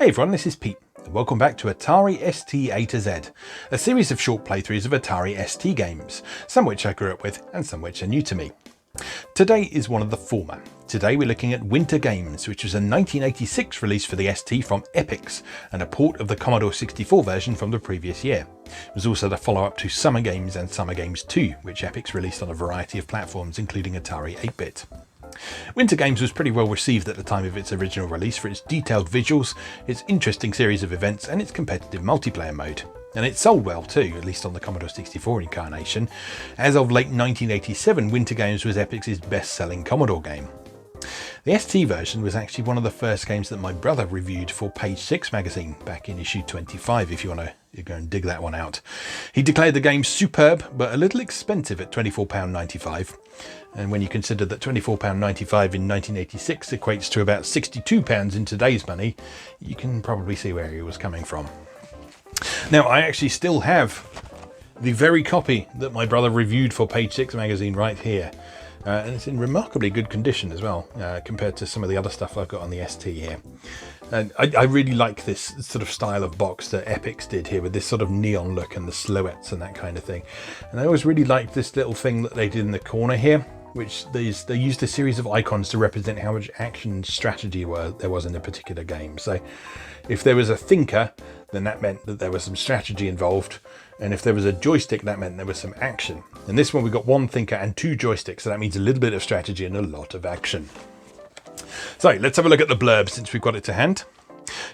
Hey everyone, this is Pete, and welcome back to Atari ST A to Z, a series of short playthroughs of Atari ST games, some which I grew up with and some which are new to me. Today is one of the former. Today we're looking at Winter Games, which was a 1986 release for the ST from Epyx, and a port of the Commodore 64 version from the previous year. It was also the follow-up to Summer Games and Summer Games 2, which Epyx released on a variety of platforms, including Atari 8-bit. Winter Games was pretty well received at the time of its original release for its detailed visuals, its interesting series of events and its competitive multiplayer mode. And it sold well too, at least on the Commodore 64 incarnation. As of late 1987, Winter Games was Epyx's best-selling Commodore game. The ST version was actually one of the first games that my brother reviewed for Page 6 magazine back in issue 25, if you want to go and dig that one out. He declared the game superb, but a little expensive at £24.95. And when you consider that £24.95 in 1986 equates to about £62 in today's money, you can probably see where he was coming from. Now, I actually still have the very copy that my brother reviewed for Page 6 magazine right here. And it's in remarkably good condition as well, compared to some of the other stuff I've got on the ST here. And I really like this sort of style of box that Epyx did here, with this sort of neon look and the silhouettes and that kind of thing. And I always really liked this little thing that they did in the corner here, which they used a series of icons to represent how much action and strategy there was in a particular game. So if there was a thinker, then that meant that there was some strategy involved. And if there was a joystick, that meant there was some action. In this one, we've got one thinker and two joysticks, so that means a little bit of strategy and a lot of action. So let's have a look at the blurb since we've got it to hand.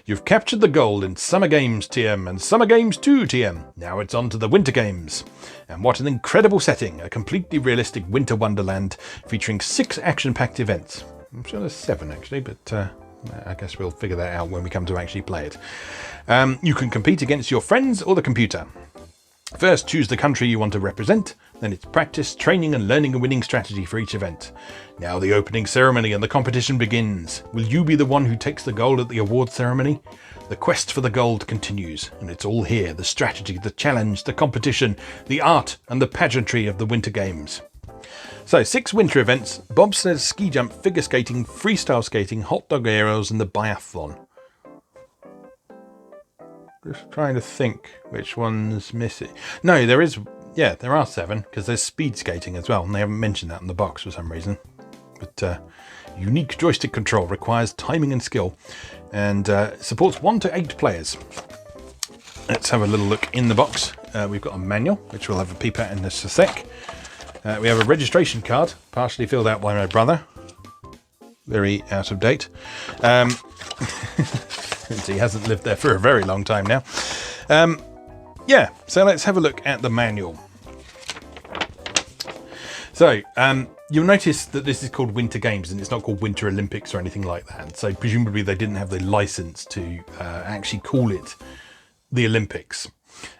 You've captured the gold in Summer Games TM and Summer Games 2 TM. Now it's on to the Winter Games. And what an incredible setting, a completely realistic winter wonderland featuring 6 action-packed events. I'm sure there's 7 actually, but I guess we'll figure that out when we come to actually play it. You can compete against your friends or the computer. First, choose the country you want to represent, then it's practice, training and learning a winning strategy for each event. Now the opening ceremony and the competition begins. Will you be the one who takes the gold at the award ceremony? The quest for the gold continues, and it's all here, the strategy, the challenge, the competition, the art and the pageantry of the Winter Games. So 6 winter events: bobsled, ski jump, figure skating, freestyle skating, hot dog aerials and the biathlon. Just trying to think which one's missing. No, there are 7, because there's speed skating as well, and they haven't mentioned that in the box for some reason. But unique joystick control requires timing and skill, and supports 1 to 8 players. Let's have a little look in the box. We've got a manual, which we'll have a peep at in just a sec. We have a registration card, partially filled out by my brother. Very out of date. He hasn't lived there for a very long time now. So let's have a look at the manual. So you'll notice that this is called Winter Games and it's not called Winter Olympics or anything like that. So presumably they didn't have the license to actually call it the Olympics.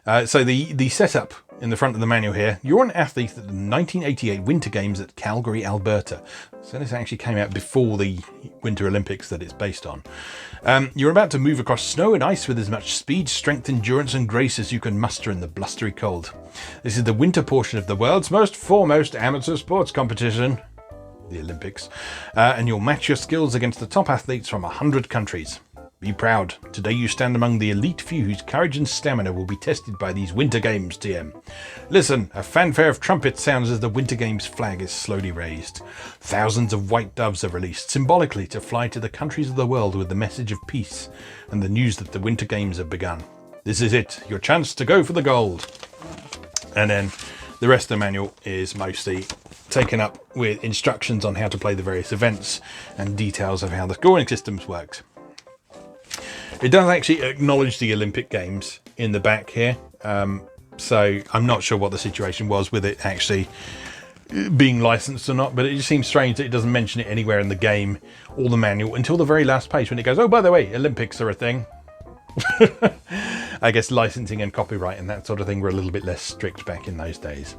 So the setup in the front of the manual here: you're an athlete at the 1988 Winter Games at Calgary, Alberta. So this actually came out before the Winter Olympics that it's based on. You're about to move across snow and ice with as much speed, strength, endurance and grace as you can muster in the blustery cold. This is the winter portion of the world's most foremost amateur sports competition, the Olympics, and you'll match your skills against the top athletes from 100 countries. Be proud. Today you stand among the elite few whose courage and stamina will be tested by these Winter Games TM. Listen, a fanfare of trumpets sounds as the Winter Games flag is slowly raised. Thousands of white doves are released, symbolically to fly to the countries of the world with the message of peace and the news that the Winter Games have begun. This is it, your chance to go for the gold. And then the rest of the manual is mostly taken up with instructions on how to play the various events and details of how the scoring systems worked. It does actually acknowledge the Olympic Games in the back here, so I'm not sure what the situation was with it actually being licensed or not, but it just seems strange that it doesn't mention it anywhere in the game or the manual until the very last page when it goes, oh, by the way, Olympics are a thing. I guess licensing and copyright and that sort of thing were a little bit less strict back in those days.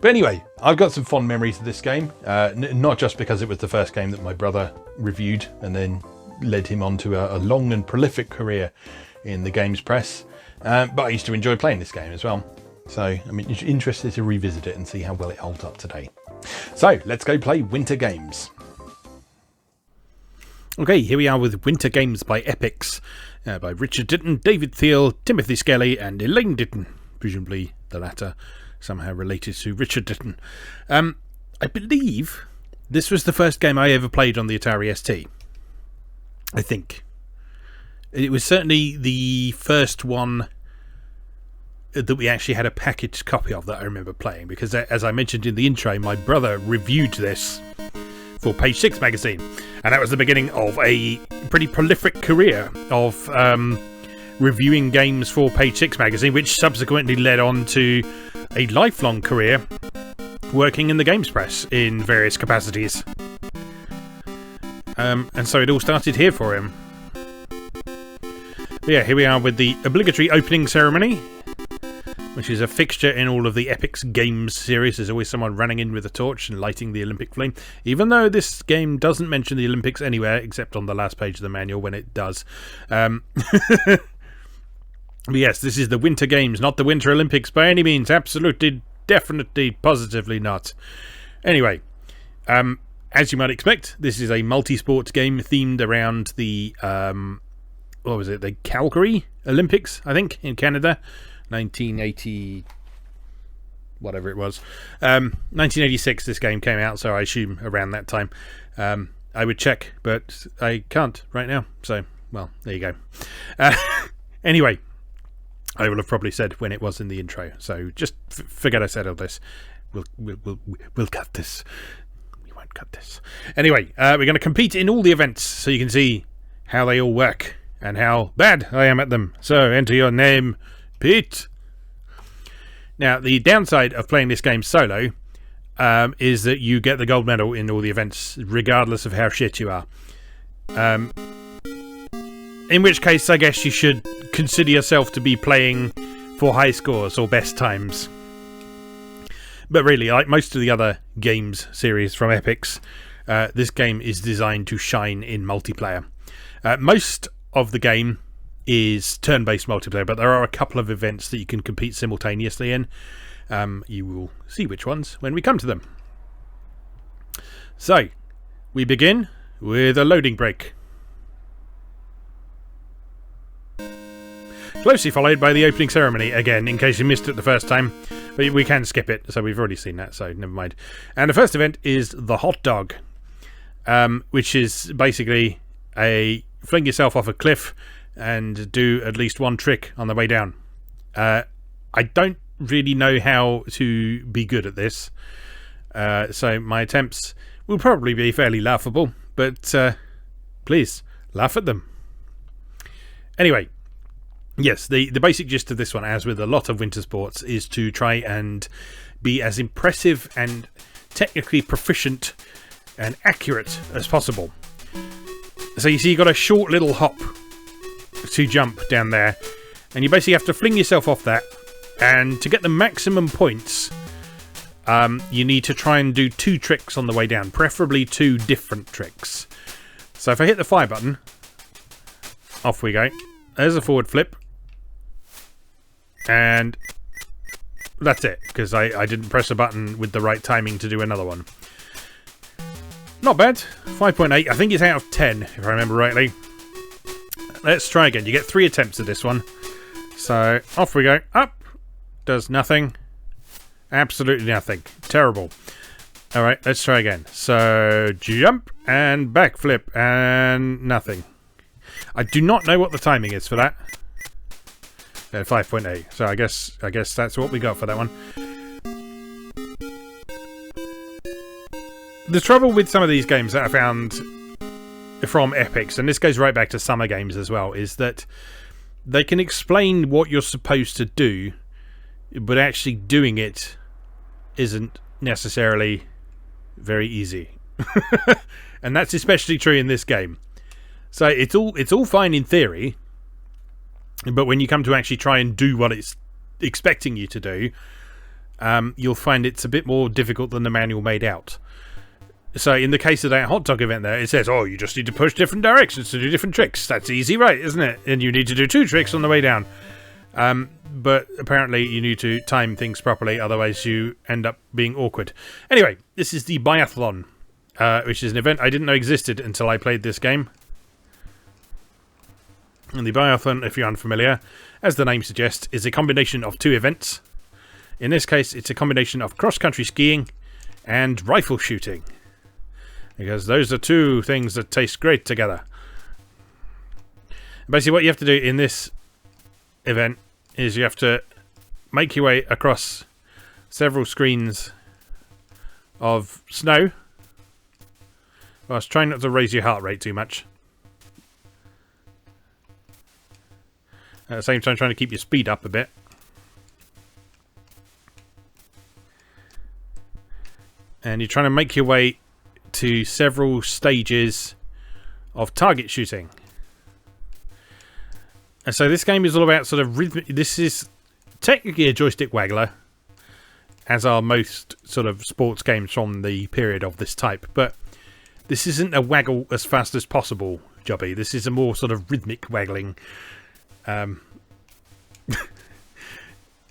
But anyway, I've got some fond memories of this game, not just because it was the first game that my brother reviewed and then led him on to a long and prolific career in the games press, but I used to enjoy playing this game as well. So I'm interested to revisit it and see how well it holds up today. So let's go play Winter Games. Okay, here we are with Winter Games by Epyx. by Richard Ditton, David Thiel, Timothy Skelly and Elaine Ditton, presumably the latter somehow related to Richard Ditton. I believe this was the first game I ever played on the Atari ST. I think. It was certainly the first one that we actually had a packaged copy of that I remember playing, because as I mentioned in the intro, my brother reviewed this for Page 6 magazine, and that was the beginning of a pretty prolific career of reviewing games for Page 6 magazine, which subsequently led on to a lifelong career working in the games press in various capacities. And so it all started here for him. But yeah, here we are with the obligatory opening ceremony, which is a fixture in all of the Epyx games series. There's always someone running in with a torch and lighting the Olympic flame, even though this game doesn't mention the Olympics anywhere except on the last page of the manual when it does. But yes, this is the Winter Games, not the Winter Olympics by any means. Absolutely, definitely, positively not. Anyway, as you might expect, this is a multi-sport game themed around the what was it? The Calgary Olympics, I think, in Canada. 1980, whatever it was. 1986 this game came out, so I assume around that time. I would check, but I can't right now. So, well, there you go. Anyway, I will have probably said when it was in the intro. So just forget I said all this. We'll cut this. We won't cut this. Anyway, we're going to compete in all the events so you can see how they all work and how bad I am at them. So enter your name, Pete. Now, the downside of playing this game solo is that you get the gold medal in all the events, regardless of how shit you are. In which case, I guess you should consider yourself to be playing for high scores or best times. But really, like most of the other games series from Epyx, this game is designed to shine in multiplayer. Most of the game is turn-based multiplayer, but there are a couple of events that you can compete simultaneously in. You will see which ones when we come to them. So, we begin with a loading break. Closely followed by the opening ceremony, again, in case you missed it the first time. But we can skip it, so we've already seen that, so never mind. And the first event is the hot dog, which is basically a fling yourself off a cliff and do at least one trick on the way down. I don't really know how to be good at this, so my attempts will probably be fairly laughable, but please, laugh at them. Anyway, yes, the basic gist of this one, as with a lot of winter sports, is to try and be as impressive and technically proficient and accurate as possible. So you see, you've got a short little hop to jump down there, and you basically have to fling yourself off that, and to get the maximum points, you need to try and do 2 tricks on the way down, preferably 2 different tricks. So if I hit the fire button, off we go. There's a forward flip, and that's it, because I didn't press a button with the right timing to do another one. Not bad. 5.8. I think it's out of 10, if I remember rightly. Let's try again. You get 3 attempts at this one. So, off we go. Up. Does nothing. Absolutely nothing. Terrible. Alright, let's try again. So, jump and backflip and nothing. I do not know what the timing is for that. 5.8. So I guess that's what we got for that one. The trouble with some of these games that I found from Epyx, and this goes right back to summer games as well, is that they can explain what you're supposed to do, but actually doing it isn't necessarily very easy. And that's especially true in this game. So it's all fine in theory, but when you come to actually try and do what it's expecting you to do, you'll find it's a bit more difficult than the manual made out. So in the case of that hot dog event there, it says, oh, you just need to push different directions to do different tricks. That's easy, right, isn't it? And you need to do 2 tricks on the way down. But apparently you need to time things properly, otherwise you end up being awkward. Anyway, this is the Biathlon, which is an event I didn't know existed until I played this game. And the Biathlon, if you're unfamiliar, as the name suggests, is a combination of 2 events. In this case, it's a combination of cross-country skiing and rifle shooting, because those are 2 things that taste great together. Basically, what you have to do in this event is you have to make your way across several screens of snow, whilst trying not to raise your heart rate too much. At the same time, trying to keep your speed up a bit. And you're trying to make your way to several stages of target shooting. And so this game is all about sort of rhythmic. This is technically a joystick waggler, as are most sort of sports games from the period of this type. But this isn't a waggle as fast as possible jobby. This is a more sort of rhythmic waggling.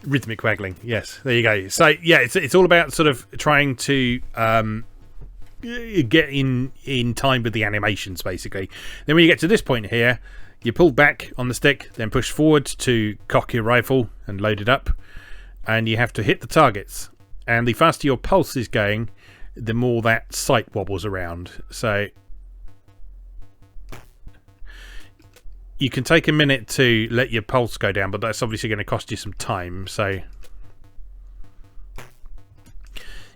Rhythmic waggling, yes, there you go. So yeah, it's all about sort of trying to get in time with the animations, basically. Then when you get to this point here, you pull back on the stick, then push forward to cock your rifle and load it up, and you have to hit the targets. And the faster your pulse is going, the more that sight wobbles around. So you can take a minute to let your pulse go down, but that's obviously going to cost you some time. So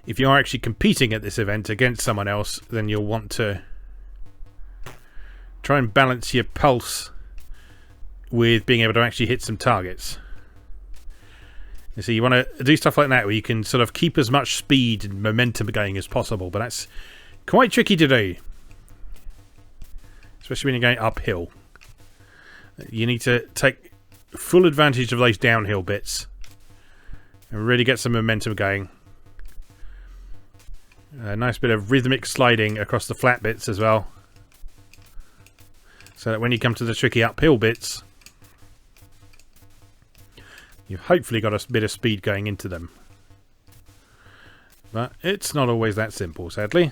if you are actually competing at this event against someone else, then you'll want to try and balance your pulse with being able to actually hit some targets. You see, you want to do stuff like that where you can sort of keep as much speed and momentum going as possible, but that's quite tricky to do, especially when you're going uphill. You need to take full advantage of those downhill bits and really get some momentum going. A nice bit of rhythmic sliding across the flat bits as well, so that when you come to the tricky uphill bits, you've hopefully got a bit of speed going into them. But it's not always that simple, sadly.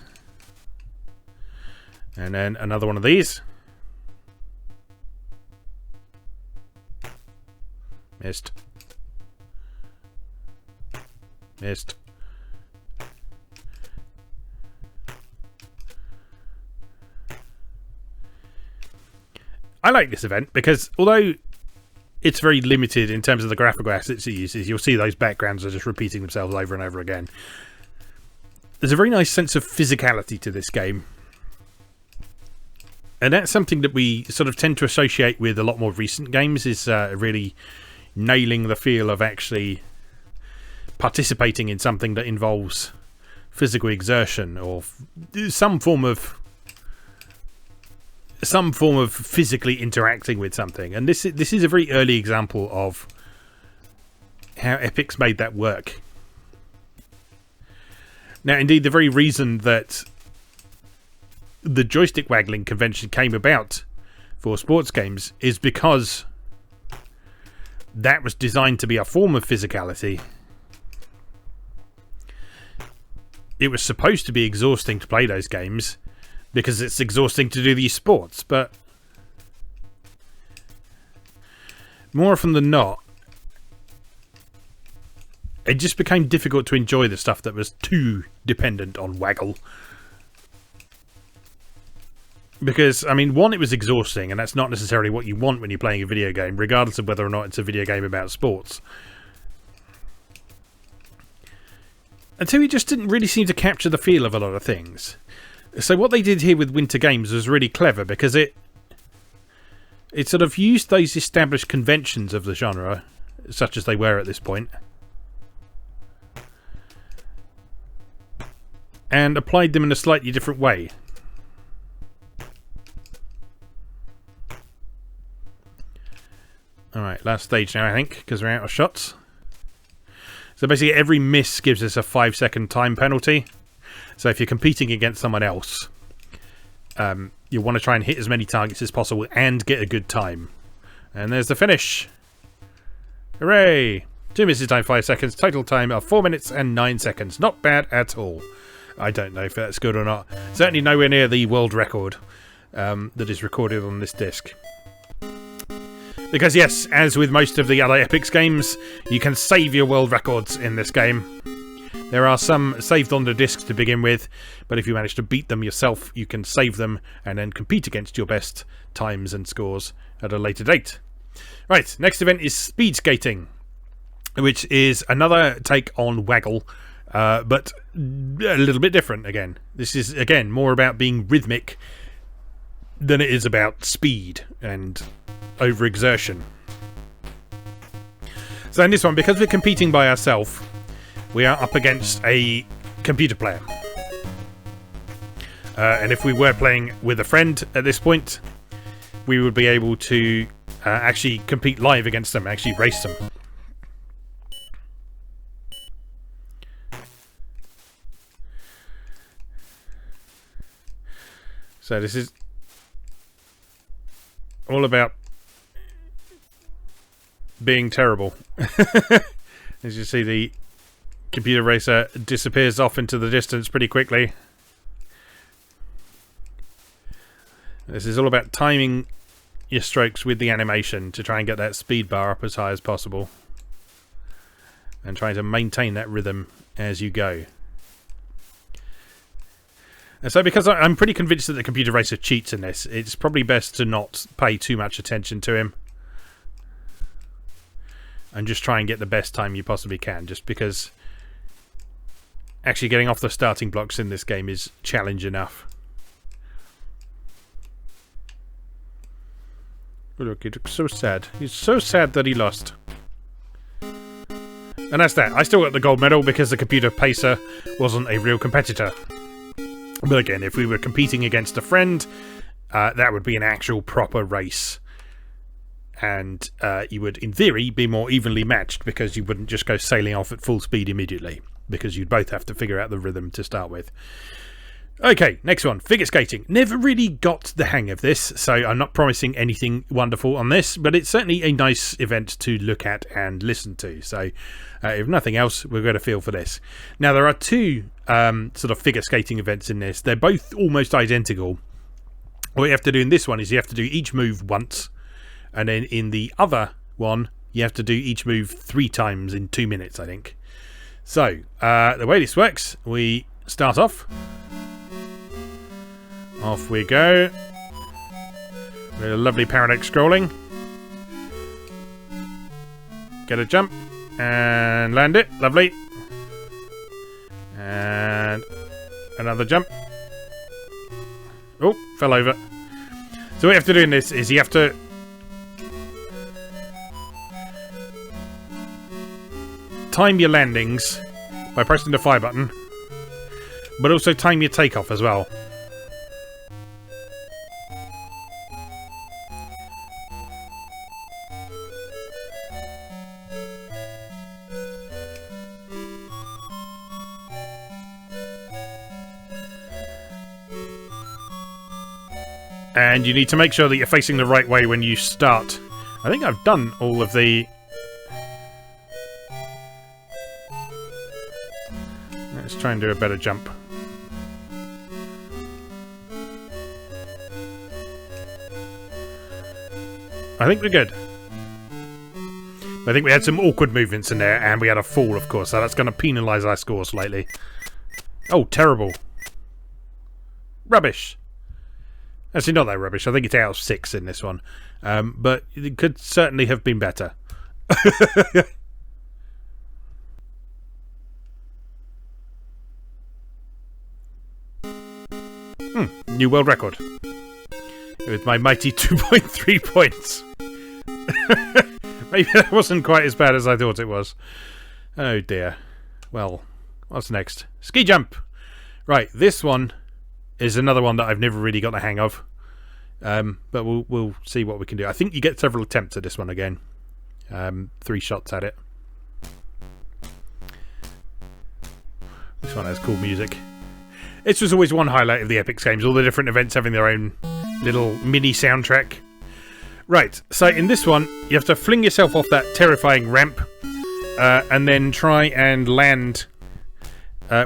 And then another one of these. Missed. Missed. I like this event because although it's very limited in terms of the graphical assets it uses, you'll see those backgrounds are just repeating themselves over and over again. There's a very nice sense of physicality to this game. And that's something that we sort of tend to associate with a lot more recent games, is really nailing the feel of actually participating in something that involves physical exertion or some form of physically interacting with something. And this is a very early example of how Epyx made that work. Now, indeed, the very reason that the joystick waggling convention came about for sports games is because that was designed to be a form of physicality. It was supposed to be exhausting to play those games because it's exhausting to do these sports, but more often than not, it just became difficult to enjoy the stuff that was too dependent on waggle. Because, I mean, one, it was exhausting, and that's not necessarily what you want when you're playing a video game, regardless of whether or not it's a video game about sports. And two, it just didn't really seem to capture the feel of a lot of things. So what they did here with Winter Games was really clever, because it sort of used those established conventions of the genre, such as they were at this point, and applied them in a slightly different way. Alright, last stage now, I think, because we're out of shots. So basically every miss gives us a 5-second time penalty. So if you're competing against someone else, you want to try and hit as many targets as possible and get a good time. And there's the finish. Hooray! 2 misses time 5 seconds. Total time of 4 minutes and 9 seconds. Not bad at all. I don't know if that's good or not. Certainly nowhere near the world record that is recorded on this disc. Because yes, as with most of the other Epyx games, you can save your world records in this game. There are some saved on the discs to begin with, but if you manage to beat them yourself, you can save them and then compete against your best times and scores at a later date. Right, next event is speed skating, which is another take on Waggle, but a little bit different again. This is, again, more about being rhythmic than it is about speed and overexertion. So in this one, because we're competing by ourselves, we are up against a computer player. And if we were playing with a friend at this point, we would be able to actually compete live against them, actually race them. So this is all about being terrible. As you see, the computer racer disappears off into the distance pretty quickly. This is all about timing your strokes with the animation to try and get that speed bar up as high as possible. And trying to maintain that rhythm as you go. And so because I'm pretty convinced that the computer racer cheats in this, it's probably best to not pay too much attention to him. And just try and get the best time you possibly can, just because actually getting off the starting blocks in this game is challenge enough. Oh, look, he looks so sad. He's so sad that he lost. And that's that. I still got the gold medal because the computer pacer wasn't a real competitor. But again, if we were competing against a friend, that would be an actual proper race. And you would, in theory, be more evenly matched because you wouldn't just go sailing off at full speed immediately. Because you'd both have to figure out the rhythm to start with. Okay, next one, figure skating. Never really got the hang of this, so I'm not promising anything wonderful on this, but it's certainly a nice event to look at and listen to. So, if nothing else, we've got a feel for this. Now, there are two sort of figure skating events in this. They're both almost identical. What you have to do in this one is you have to do each move once, and then in the other one, you have to do each move 3 times in 2 minutes, I think. So, the way this works, we start off. Off we go. With a lovely parallax scrolling. Get a jump. And land it. Lovely. And another jump. Oh, fell over. So what you have to do in this is you have to time your landings by pressing the fire button, but also time your takeoff as well. And you need to make sure that you're facing the right way when you start. I think I've done all of the... Let's try and do a better jump. I think we're good. I think we had some awkward movements in there, and we had a fall, of course, so that's going to penalise our score slightly. Oh, terrible. Rubbish. Actually, not that rubbish. I think it's out of 6 in this one. But it could certainly have been better. New world record. With my mighty 2.3 points. Maybe that wasn't quite as bad as I thought it was. Oh dear. Well, what's next? Ski jump! Right, this one is another one that I've never really got the hang of. But we'll see what we can do. I think you get several attempts at this one again. 3 shots at it. This one has cool music. This was always one highlight of the Epyx games, all the different events having their own little mini soundtrack. Right, so in this one, you have to fling yourself off that terrifying ramp, and then try and land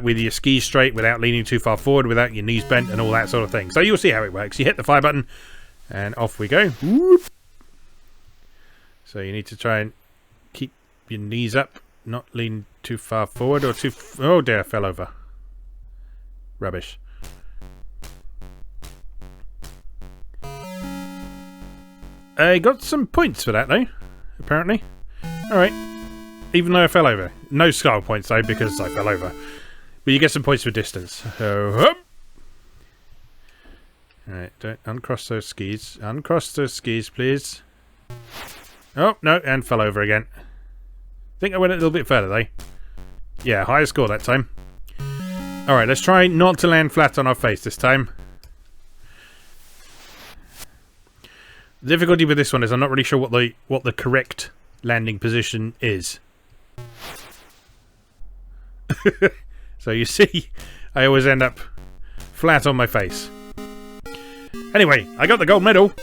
with your skis straight without leaning too far forward, without your knees bent and all that sort of thing. So you'll see how it works. You hit the fire button, and off we go. Whoop. So you need to try and keep your knees up, not lean too far forward or too... Oh dear, I fell over. Rubbish. I got some points for that, though, apparently. Alright. Even though I fell over. No style points, though, because I fell over. But you get some points for distance. So, hop! Alright, don't uncross those skis. Uncross those skis, please. Oh, no, and fell over again. Think I went a little bit further, though. Yeah, higher score that time. Alright, let's try not to land flat on our face this time. The difficulty with this one is I'm not really sure what the correct landing position is. So you see, I always end up flat on my face. Anyway, I got the gold medal.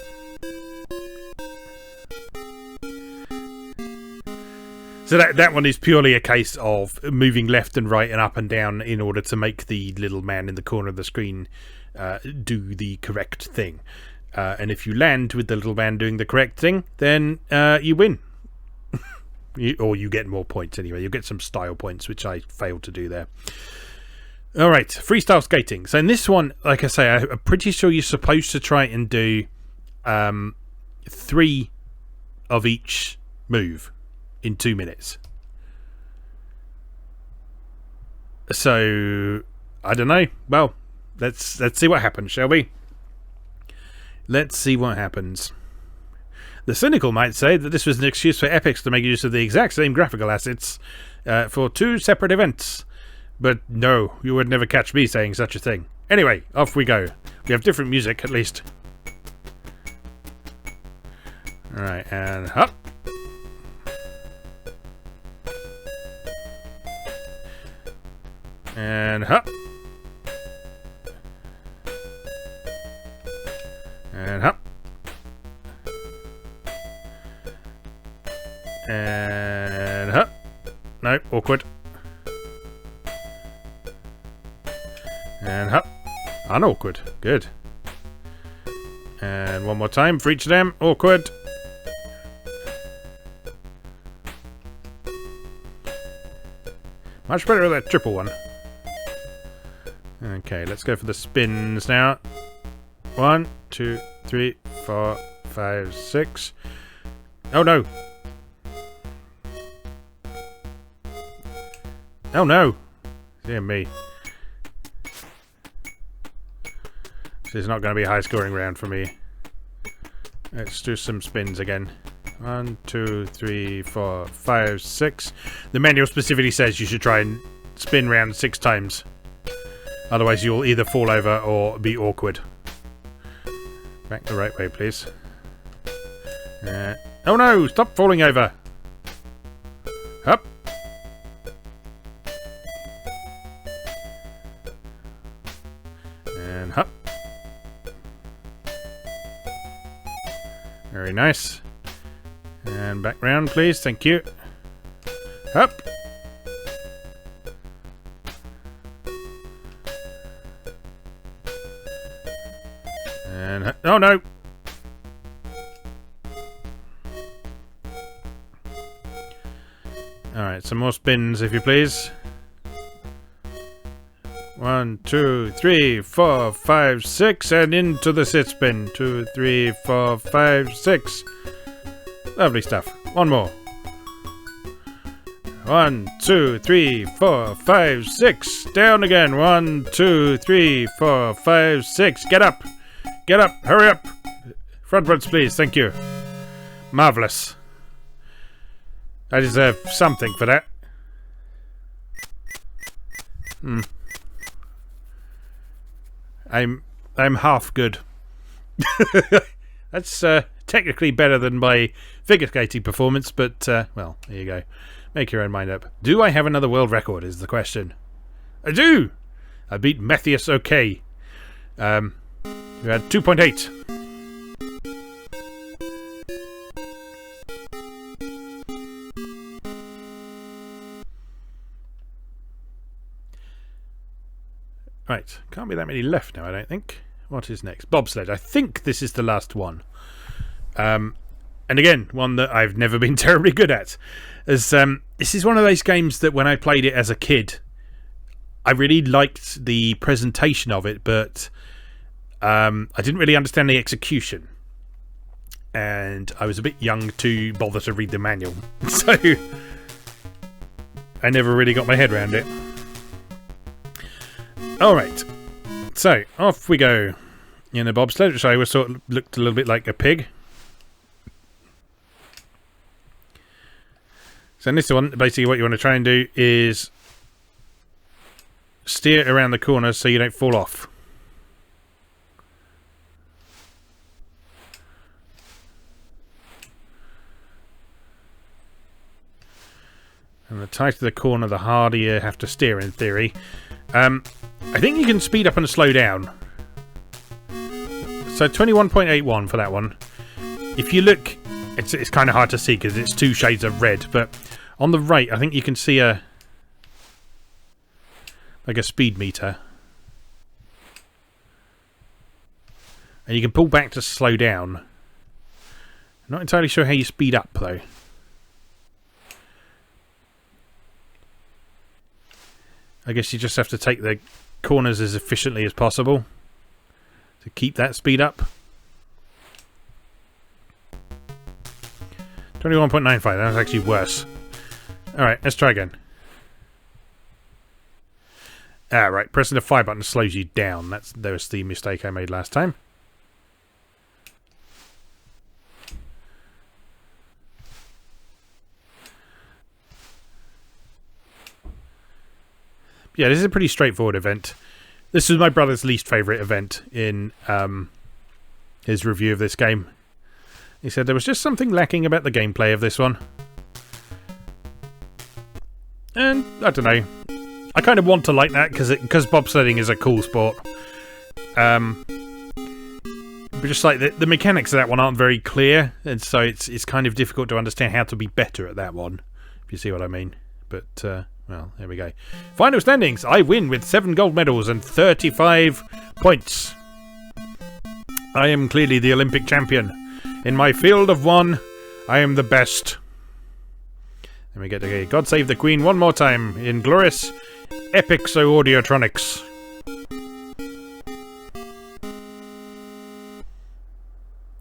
So that one is purely a case of moving left and right and up and down in order to make the little man in the corner of the screen do the correct thing. And if you land with the little man doing the correct thing, then you win. Or you get more points anyway. You'll get some style points, which I failed to do there. Alright, freestyle skating. So in this one, like I say, I'm pretty sure you're supposed to try and do 3 of each move in 2 minutes. So, I don't know. Well, let's see what happens, shall we? Let's see what happens. The cynical might say that this was an excuse for Epyx to make use of the exact same graphical assets for 2 separate events. But no, you would never catch me saying such a thing. Anyway, off we go. We have different music, at least. Alright, and up. And up. And up. And up. No, awkward. And up. Unawkward. Good. And one more time for each of them. Awkward. Much better with that triple one. Okay, let's go for the spins now. 1, 2, 3, 4, 5, 6. Oh no! Oh no! Dear me. This is not going to be a high scoring round for me. Let's do some spins again. 1, 2, 3, 4, 5, 6. The manual specifically says you should try and spin round 6 times. Otherwise you'll either fall over or be awkward. Back the right way, please. Oh no! Stop falling over! Up! And up. Very nice. And back round, please. Thank you. Up! And oh no! Alright, some more spins if you please. 1, 2, 3, 4, 5, 6, and into the sit spin. 2, 3, 4, 5, 6. Lovely stuff. One more. 1, 2, 3, 4, 5, 6. Down again. 1, 2, 3, 4, 5, 6. Get up! Get up! Hurry up! Frontwards, please. Thank you. Marvellous. I deserve something for that. I'm half good. That's technically better than my figure skating performance, but well, there you go. Make your own mind up. Do I have another world record? Is the question. I do. I beat Matthias OK. We had 2.8. Right, can't be that many left now, I don't think. What is next? Bobsled. I think this is the last one. And again, one that I've never been terribly good at. As this is one of those games that when I played it as a kid, I really liked the presentation of it, but I didn't really understand the execution. And I was a bit young to bother to read the manual. So I never really got my head around it. Alright. So, off we go. In the bobsled, which I always thought looked a little bit like a pig. So in this one, basically what you want to try and do is steer around the corners so you don't fall off. And the tighter the corner, the harder you have to steer, in theory. I think you can speed up and slow down. So 21.81 for that one. If you look, it's kind of hard to see because it's 2 shades of red. But on the right, I think you can see like a speed meter. And you can pull back to slow down. I'm not entirely sure how you speed up, though. I guess you just have to take the corners as efficiently as possible to keep that speed up. 21.95, that was actually worse. Alright, let's try again. Right, pressing the fire button slows you down. That was the mistake I made last time. Yeah, this is a pretty straightforward event. This was my brother's least favourite event in his review of this game. He said there was just something lacking about the gameplay of this one. And, I don't know. I kind of want to like that because bobsledding is a cool sport. But just like the mechanics of that one aren't very clear, and so it's kind of difficult to understand how to be better at that one, if you see what I mean. But, well, there we go. Final standings. I win with 7 gold medals and 35 points. I am clearly the Olympic champion. In my field of 1, I am the best. Then we get to go. God Save the Queen one more time in glorious Epyx Audiotronics.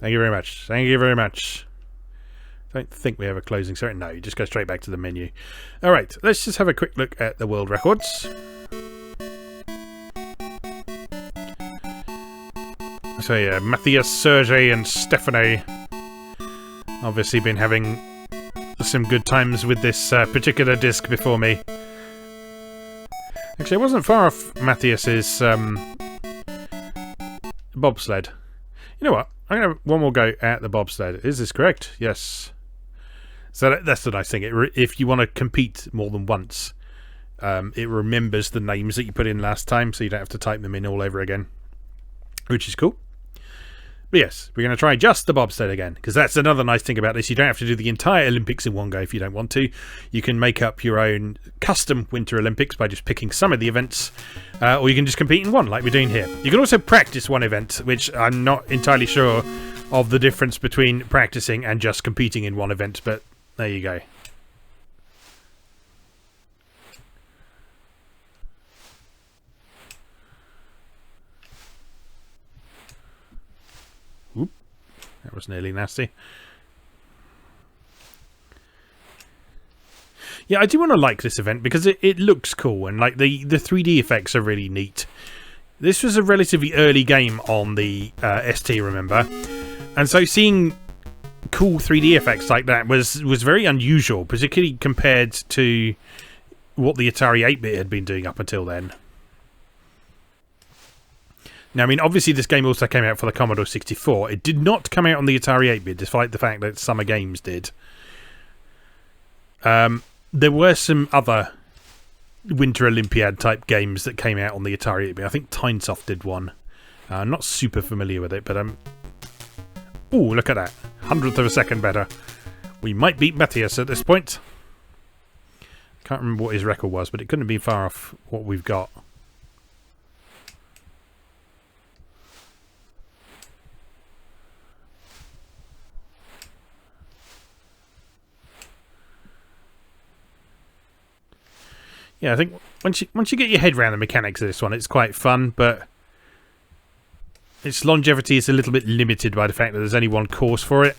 Thank you very much. Thank you very much. I don't think we have a closing certain. No, you just go straight back to the menu. Alright, let's just have a quick look at the world records. So yeah, Matthias, Sergei and Stephanie obviously been having some good times with this particular disc before me. Actually, I wasn't far off Matthias's bobsled. You know what? I'm going to have one more go at the bobsled. Is this correct? Yes. So that's the nice thing. If you want to compete more than once, it remembers the names that you put in last time, so you don't have to type them in all over again, which is cool. But yes, we're going to try just the bobsled again, because that's another nice thing about this. You don't have to do the entire Olympics in one go if you don't want to. You can make up your own custom Winter Olympics by just picking some of the events, or you can just compete in one like we're doing here. You can also practice one event, which I'm not entirely sure of the difference between practicing and just competing in one event, but there you go. Oop, that was nearly nasty. Yeah, I do want to like this event because it looks cool and like the 3D effects are really neat. This was a relatively early game on the ST, remember? And so seeing cool 3D effects like that was very unusual, particularly compared to what the Atari 8-bit had been doing up until then. Now, I mean, obviously this game also came out for the Commodore 64. It did not come out on the Atari 8-bit, despite the fact that Summer Games did. There were some other Winter Olympiad type games that came out on the Atari 8-bit. I think Tynesoft did one. I'm not super familiar with it, but ooh, look at that. 100th of a second better. We might beat Matthias at this point. Can't remember what his record was, but it couldn't be far off what we've got. Yeah, I think once you get your head around the mechanics of this one, it's quite fun, but its longevity is a little bit limited by the fact that there's only one course for it.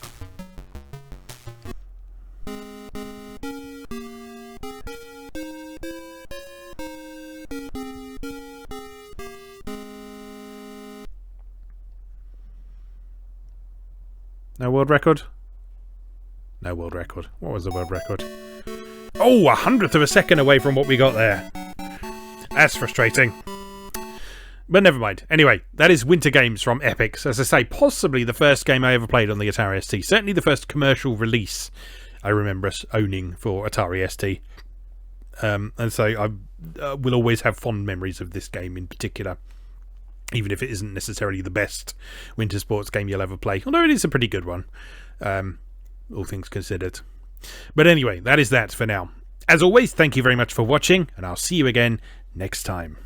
No world record? No world record. What was the world record? Oh, 100th of a second away from what we got there. That's frustrating. But never mind. Anyway, that is Winter Games from Epyx. As I say, possibly the first game I ever played on the Atari ST. Certainly the first commercial release I remember us owning for Atari ST. And so I will always have fond memories of this game in particular. Even if it isn't necessarily the best winter sports game you'll ever play. Although it is a pretty good one. All things considered. But anyway, that is that for now. As always, thank you very much for watching, and I'll see you again next time.